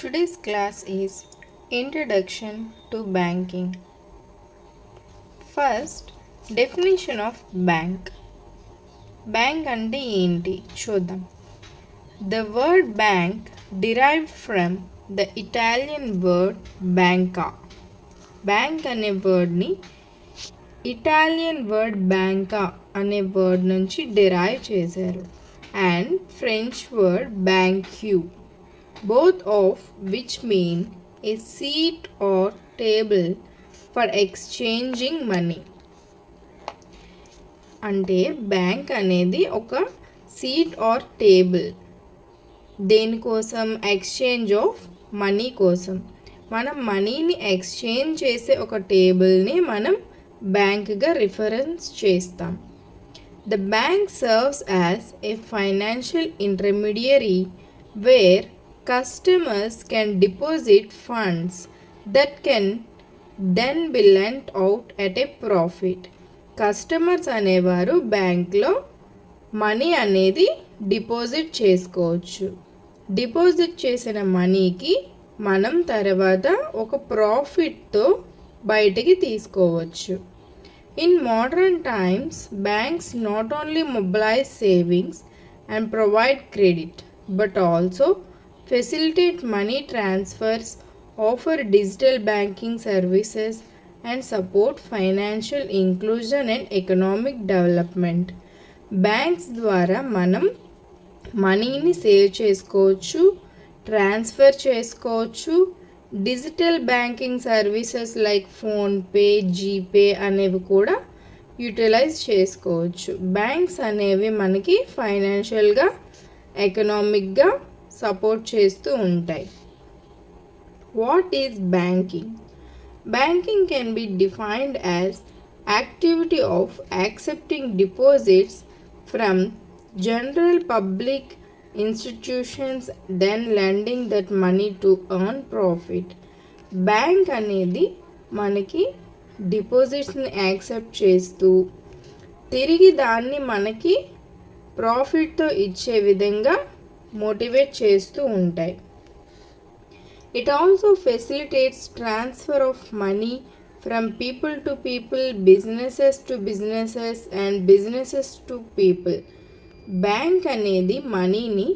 Today's class is Introduction to Banking. First, definition of bank. Bank అంటే ఏంటి చూద్దాం. The word bank derived from the Italian word banca. Bank అనే వర్డ్ని Italian word బ్యాంకా అనే word నుంచి derive చేశారు and French word బ్యాంక్యూ, both of which mean a seat or table for exchanging money. అంటే bank అనేది ఒక సీట్ ఆర్ టేబుల్, దేనికోసం? Exchange of money కోసం. మనం మనీని ఎక్స్చేంజ్ చేసే ఒక టేబుల్ని మనం బ్యాంక్గా రిఫరెన్స్ చేస్తాం. The bank serves as a financial intermediary where customers can deposit funds that can then be lent out at a profit. Customers అనేవారు బ్యాంక్లో మనీ అనేది డిపాజిట్ చేసుకోవచ్చు. డిపాజిట్ చేసిన మనీకి మనం తర్వాత ఒక ప్రాఫిట్తో బయటికి తీసుకోవచ్చు. In modern times banks not only mobilise savings and provide credit but also facilitate money transfers, offer digital banking services, and support financial inclusion and economic development. Banks ద్వారా మనం మనీని సేవ్ చేసుకోవచ్చు, ట్రాన్స్ఫర్ చేసుకోవచ్చు, digital banking services like PhonePe, GPay అనేవి కూడా utilise చేసుకోవచ్చు. Banks అనేవి మనకి ఫైనాన్షియల్గా, ఎకనామిక్గా సపోర్ట్ చేస్తూ ఉంటాయి. What is banking? Banking can be defined as activity of accepting deposits from general public institutions then lending that money to earn profit. Bank అనేది మనకి డిపాజిట్స్ని యాక్సెప్ట్ చేస్తూ తిరిగి దాన్ని మనకి ప్రాఫిట్తో ఇచ్చే విధంగా మోటివేట్ చేస్తూ ఉంటాయి. It also facilitates transfer of money from people to people, businesses to businesses and businesses to people. Bank అనేది మనీని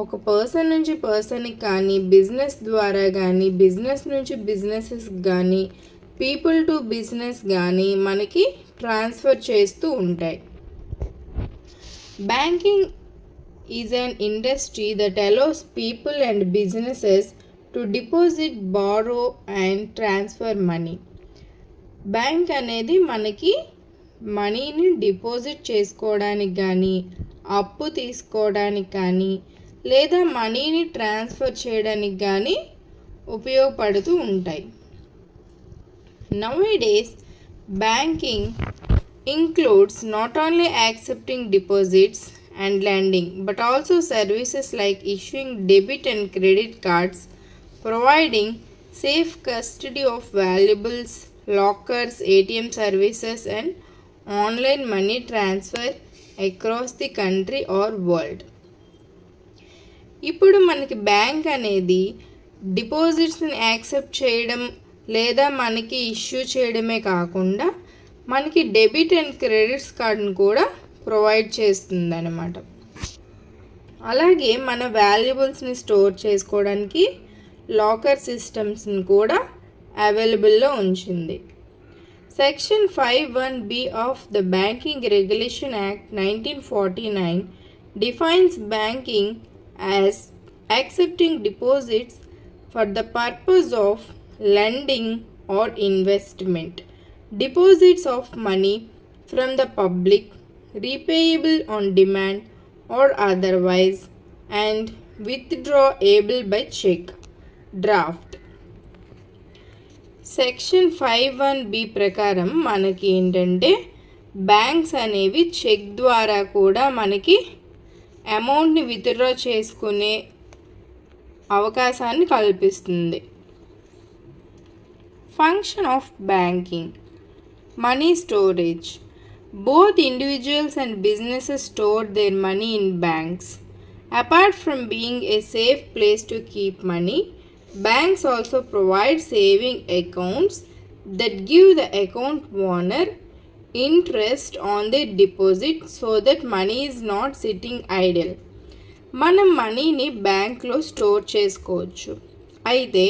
ఒక పర్సన్ నుంచి పర్సన్కి కానీ, బిజినెస్ ద్వారా కానీ, బిజినెస్ నుంచి బిజినెసెస్ కానీ, పీపుల్ టు బిజినెస్ కానీ మనకి ట్రాన్స్ఫర్ చేస్తూ ఉంటాయి. Banking is an industry that allows people and businesses to deposit, borrow and transfer money. Bank అనేది మనకి మనీని డిపాజిట్ చేసుకోవడానికి కానీ, అప్పు తీసుకోవడానికి కానీ, లేదా మనీని ట్రాన్స్ఫర్ చేయడానికి కానీ ఉపయోగపడుతూ ఉంటాయి. Nowadays, banking includes not only accepting deposits and lending but also services like issuing debit and credit cards, providing safe custody of valuables, lockers, ATM services and online money transfer across the country or world. ఇప్పుడు మనకి bank అనేది డిపాజిట్స్ని accept చేయడం లేదా మనకి issue చేయడమే కాకుండా మనకి debit and credits కార్డును కూడా ప్రొవైడ్ చేస్తుందన్నమాట. అలాగే మన వాల్యుబుల్స్ని స్టోర్ చేసుకోవడానికి లాకర్ సిస్టమ్స్ని కూడా అవైలబుల్లో ఉంచింది. Section 5(1)(b of the banking regulation act 1949 defines banking as accepting deposits for the purpose of lending or investment, deposits of money from the public, repayable on demand or otherwise, and withdrawable by check, draft. Section 5(1)(b ప్రకారం మనకి ఏంటంటే banks అనేవి check ద్వారా కూడా మనకి అమౌంట్ని withdraw చేసుకునే అవకాశాన్ని కల్పిస్తుంది. Function of banking: money storage. Both individuals and businesses store their money in banks. Apart from being a safe place to keep money, Banks also provide saving accounts that give the account owner interest on their deposit so that money is not sitting idle. మనం మనీని బ్యాంక్లో store చేసుకోవచ్చు. అయితే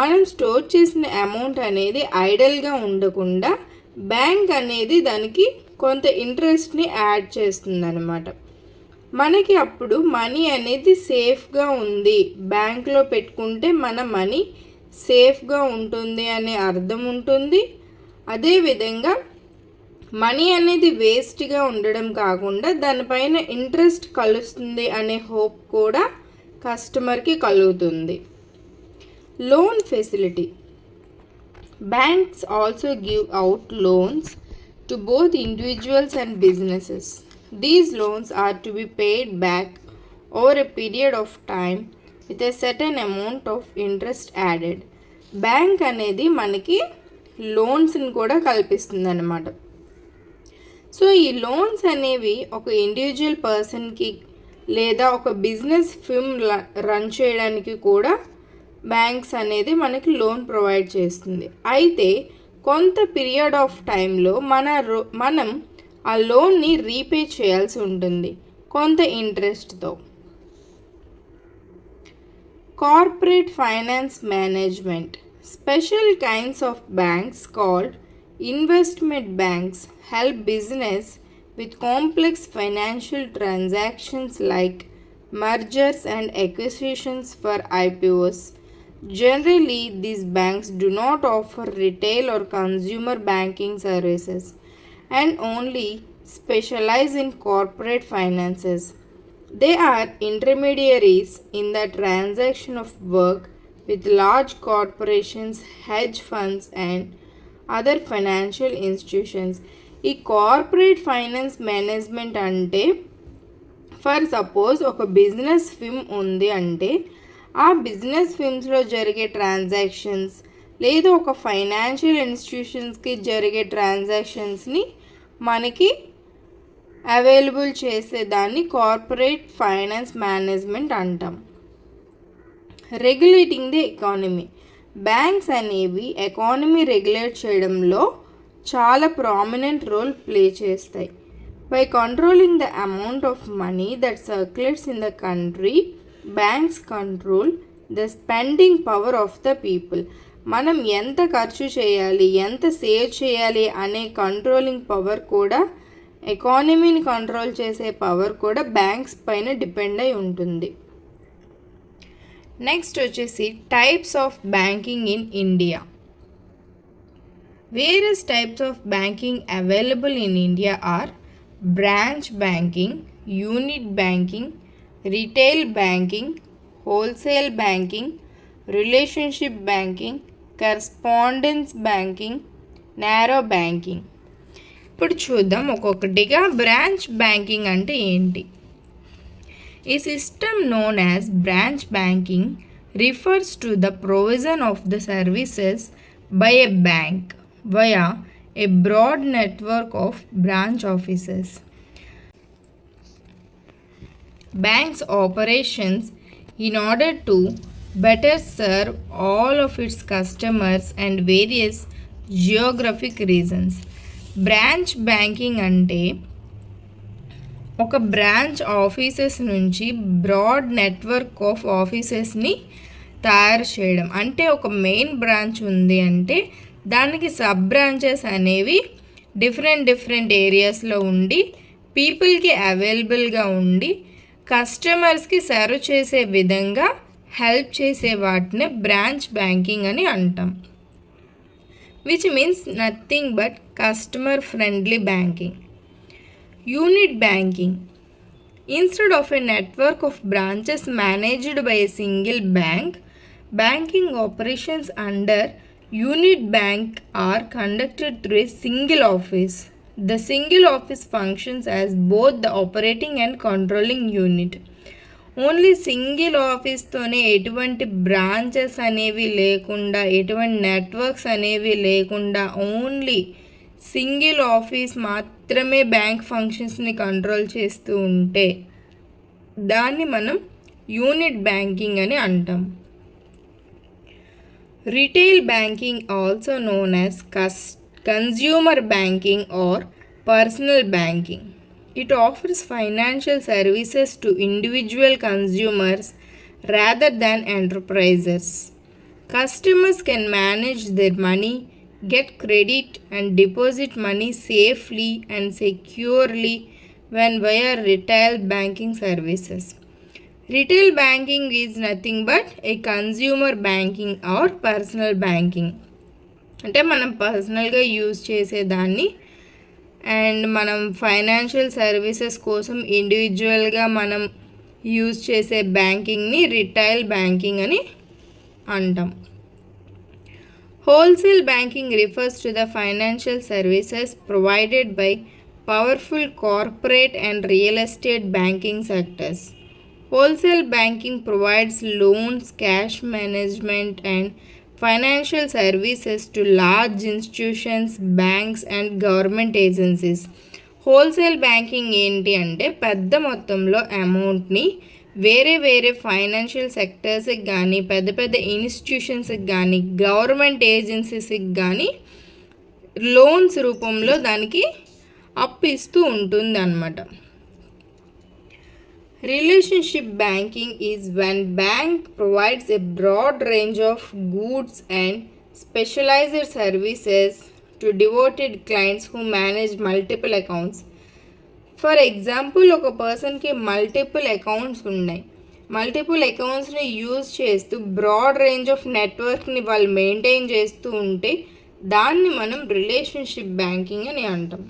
మనం store చేసిన amount అనేది ఐడల్గా ఉండకుండా bank అనేది దానికి కొంత ఇంట్రెస్ట్ని యాడ్ చేస్తుందన్నమాట. మనకి అప్పుడు మనీ అనేది సేఫ్గా ఉంది, బ్యాంక్లో పెట్టుకుంటే మన మనీ సేఫ్గా ఉంటుంది అనే అర్థం ఉంటుంది. అదేవిధంగా మనీ అనేది వేస్ట్గా ఉండడం కాకుండా దానిపైన ఇంట్రెస్ట్ కలుస్తుంది అనే హోప్ కూడా కస్టమర్కి కలుగుతుంది. Loan facility. Banks also give out loans to both individuals and businesses. These loans are to be paid back over a period of time with a certain amount of interest added. Bank అనేది మనకి లోన్స్ని కూడా కల్పిస్తుంది అన్నమాట. So ఈ loans అనేవి ఒక individual పర్సన్కి లేదా ఒక బిజినెస్ ఫిమ్ రన్ చేయడానికి కూడా బ్యాంక్స్ అనేది మనకి లోన్ ప్రొవైడ్ చేస్తుంది. అయితే కొంత పీరియడ్ ఆఫ్ టైంలో మనం ఆ లోన్ని రీపే చేయాల్సి ఉంటుంది కొంత ఇంట్రెస్ట్తో. Corporate finance management. Special kinds of banks called investment banks help business with complex financial transactions like mergers and acquisitions for IPOs. Generally, these banks do not offer retail or consumer banking services and only specialize in corporate finances. They are intermediaries in the transaction of work with large corporations, hedge funds, and other financial institutions. ఈ corporate finance management అంటే for suppose ఒక business ఫిమ్ ఉంది అంటే ఆ business ఫిమ్స్లో జరిగే transactions లేదా ఒక financial ఇన్స్టిట్యూషన్స్కి జరిగే ట్రాన్సాక్షన్స్ని మనకి అవైలబుల్ చేసేదాన్ని కార్పొరేట్ ఫైనాన్స్ మేనేజ్మెంట్ అంటాం. Regulating the economy. బ్యాంక్స్ అనేవి ఎకానమీ రెగ్యులేట్ చేయడంలో చాలా ప్రామినెంట్ రోల్ ప్లే చేస్తాయి. By controlling the amount of money that circulates in the country, banks control the spending power of the people. మనం ఎంత ఖర్చు చేయాలి, ఎంత సేవ్ చేయాలి అనే కంట్రోలింగ్ పవర్ కూడా, ఎకానమీని కంట్రోల్ చేసే పవర్ కూడా బ్యాంక్స్ పైన డిపెండ్ అయి ఉంటుంది. నెక్స్ట్ వచ్చేసి types of banking in India. Various types of banking available in India are branch banking, unit banking, retail banking, wholesale banking, relationship banking, correspondence banking, narrow banking. ఇప్పుడు చూద్దాం ఒక్కొక్కటిగా. Branch banking అంటే ఏంటి? A system known as branch banking refers to the provision of the services by a bank via a broad network of branch offices. Banks' operations in order to better serve all of its customers and various geographic reasons. Branch banking అంటే ఒక branch offices నుంచి broad network of ఆఫీసెస్ని తయారు చేయడం. అంటే ఒక main branch ఉంది అంటే దానికి సబ్ బ్రాంచెస్ అనేవి డిఫరెంట్ ఏరియాస్లో ఉండి పీపుల్కి అవైలబుల్గా ఉండి కస్టమర్స్కి సర్వ్ చేసే విధంగా హెల్ప్ చేసే వాటిని బ్రాంచ్ బ్యాంకింగ్ అని అంటాం. Which means nothing but customer friendly banking. Unit banking. Instead of a network of branches managed by a single bank, banking operations under unit bank are conducted through a single office. The single office functions as both the operating and controlling unit. Only single ఆఫీస్తోనే ఎటువంటి branches అనేవి లేకుండా ఎటువంటి networks అనేవి లేకుండా only single office మాత్రమే bank ఫంక్షన్స్ని control చేస్తూ ఉంటే దాన్ని మనం యూనిట్ బ్యాంకింగ్ అని అంటాం. Retail banking, also known as consumer banking or personal banking. It offers financial services to individual consumers rather than enterprises. Customers can manage their money, get credit, and deposit money safely and securely when via retail banking services. Retail banking is nothing but a consumer banking or personal banking. అంటే మనం పర్సనల్గా use చేసేదాన్ని and మనం financial services కోసం ఇండివిజువల్గా మనం use చేసే బ్యాంకింగ్ని retail banking అని అంటాం. Wholesale banking refers to the financial services provided by powerful corporate and real estate banking sectors. Wholesale banking provides loans, cash management, and financial services to large institutions, banks, and government agencies. Wholesale banking ఏంటి అంటే పెద్ద మొత్తంలో అమౌంట్ని వేరే వేరే financial సెక్టర్స్కి కానీ పెద్ద పెద్ద ఇన్స్టిట్యూషన్స్కి కానీ గవర్నమెంట్ ఏజెన్సీస్కి కానీ లోన్స్ రూపంలో దానికి అప్పిస్తూ ఉంటుంది అన్నమాట. Relationship banking is when bank provides a broad range of goods and specialized services to devoted clients who manage multiple accounts. For example ఒక పర్సన్కి మల్టిపుల్ అకౌంట్స్ ఉన్నాయి. మల్టిపుల్ అకౌంట్స్ని యూజ్ చేస్తూ బ్రాడ్ రేంజ్ ఆఫ్ నెట్వర్క్ని వాళ్ళు maintain చేస్తూ ఉంటే దాన్ని మనం relationship banking అని అంటాం.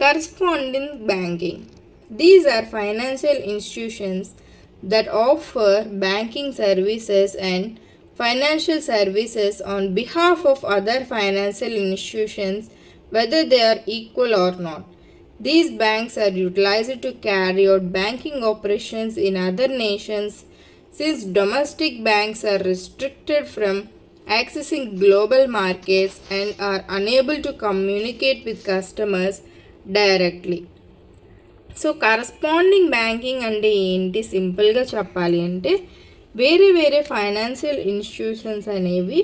Corresponding banking. These are financial institutions that offer banking services and financial services on behalf of other financial institutions, whether they are equal or not. These banks are utilized to carry out banking operations in other nations, since domestic banks are restricted from accessing global markets and are unable to communicate with customers directly. So corresponding banking అంటే ఏంటి సింపుల్గా చెప్పాలి అంటే వేరే వేరే financial institutions అనేవి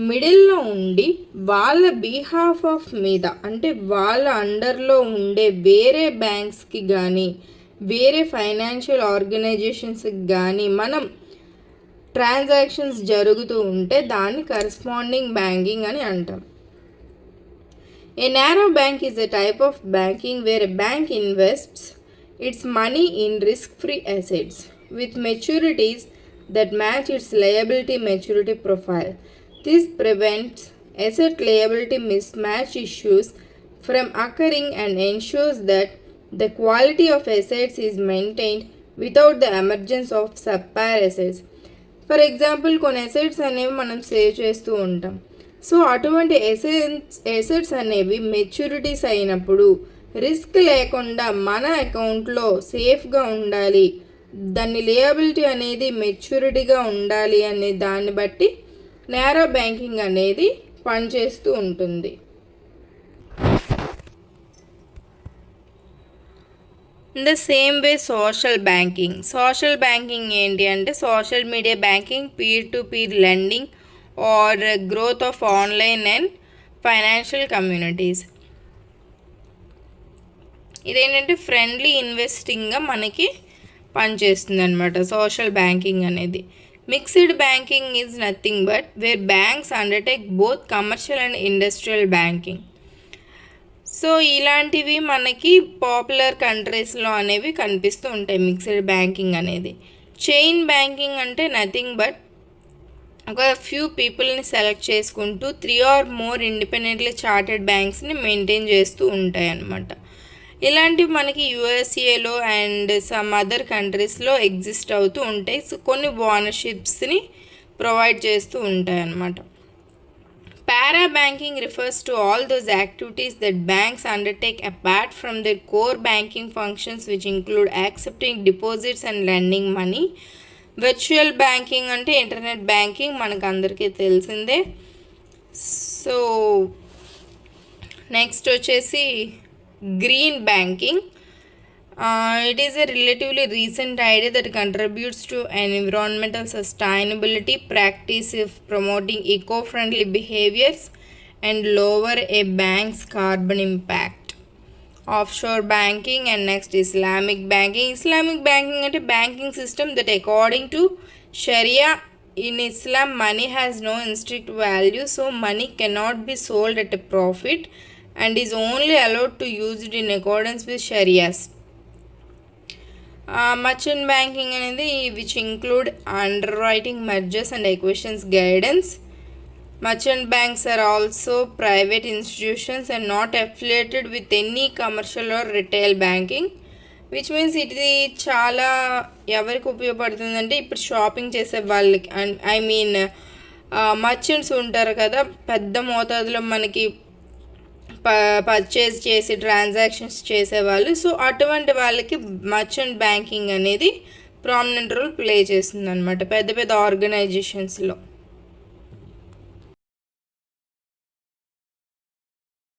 మిడిల్లో ఉండి వాళ్ళ బిహాఫ్ ఆఫ్ మీద అంటే వాళ్ళ అండర్లో ఉండే వేరే బ్యాంక్స్కి కానీ వేరే ఫైనాన్షియల్ ఆర్గనైజేషన్స్కి కానీ మనం ట్రాన్సాక్షన్స్ జరుగుతూ ఉంటే దాన్ని కరస్పాండింగ్ బ్యాంకింగ్ అని అంటాం. A narrow bank is a type of banking where a bank invests its money in risk-free assets with maturities that match its liability maturity profile. This prevents asset liability mismatch issues from occurring and ensures that the quality of assets is maintained without the emergence of subpar assets. For example కొన్ని assets అనేవి మనం save చేస్తూ ఉంటాం. So అటువంటి assets అనేవి maturities అయినప్పుడు risk లేకుండా మన అకౌంట్లో సేఫ్గా ఉండాలి, దాని లియబిలిటీ అనేది మెచ్యూరిటీగా ఉండాలి అనే దాన్ని బట్టి నేరో బ్యాంకింగ్ అనేది పనిచేస్తూ ఉంటుంది. In the same way social banking ఏంటి అంటే social media banking, peer to peer lending or growth of online and financial communities. ఇదేంటంటే ఫ్రెండ్లీ ఇన్వెస్టింగ్గా మనకి పనిచేస్తుంది అనమాట సోషల్ బ్యాంకింగ్ అనేది. Mixed banking is nothing but where banks undertake both commercial and industrial banking. So ఇలాంటివి మనకి popular కంట్రీస్లో అనేవి కనిపిస్తూ ఉంటాయి మిక్స్డ్ బ్యాంకింగ్ అనేది. చైన్ బ్యాంకింగ్ అంటే నథింగ్ బట్ ఒక ఫ్యూ పీపుల్ని సెలెక్ట్ చేసుకుంటూ 3 or more ఇండిపెండెంట్లీ చార్టెడ్ బ్యాంక్స్ని మెయింటైన్ చేస్తూ ఉంటాయి అన్నమాట. ఇలాంటివి మనకి యూఎస్ఏలో అండ్ సమ్ అదర్ కంట్రీస్లో ఎగ్జిస్ట్ అవుతూ ఉంటాయి. సో కొన్ని ఓనర్షిప్స్ని ప్రొవైడ్ చేస్తూ ఉంటాయి అన్నమాట. Para banking refers to all those activities that banks undertake apart from their core banking functions, which include accepting deposits and lending money. Virtual banking అంటే internet banking మనకు అందరికీ తెలిసిందే. సో నెక్స్ట్ వచ్చేసి green banking. It is a relatively recent idea that contributes to environmental sustainability practice of promoting eco-friendly behaviors and lower a bank's carbon impact. Offshore banking and next Islamic banking. Islamic banking is a banking system that according to Sharia in Islam money has no intrinsic value, so money cannot be sold at a profit and is only allowed to use it in accordance with Sharias. Merchant banking అనేది which include underwriting, mergers and acquisitions guidance. Merchant banks are also private institutions and not affiliated with any commercial or retail banking, which means ఇది చాలా ఎవరికి ఉపయోగపడుతుందంటే ఇప్పుడు shopping చేసే వాళ్ళకి I mean merchants ఉంటారు కదా, పెద్ద మోతాదులో మనకి పర్చేజ్ చేసి ట్రాన్సాక్షన్స్ చేసేవాళ్ళు. సో అటువంటి వాళ్ళకి మర్చెంట్ బ్యాంకింగ్ అనేది ప్రామినెంట్ రోల్ ప్లే చేస్తుంది అనమాట పెద్ద పెద్ద ఆర్గనైజేషన్స్లో.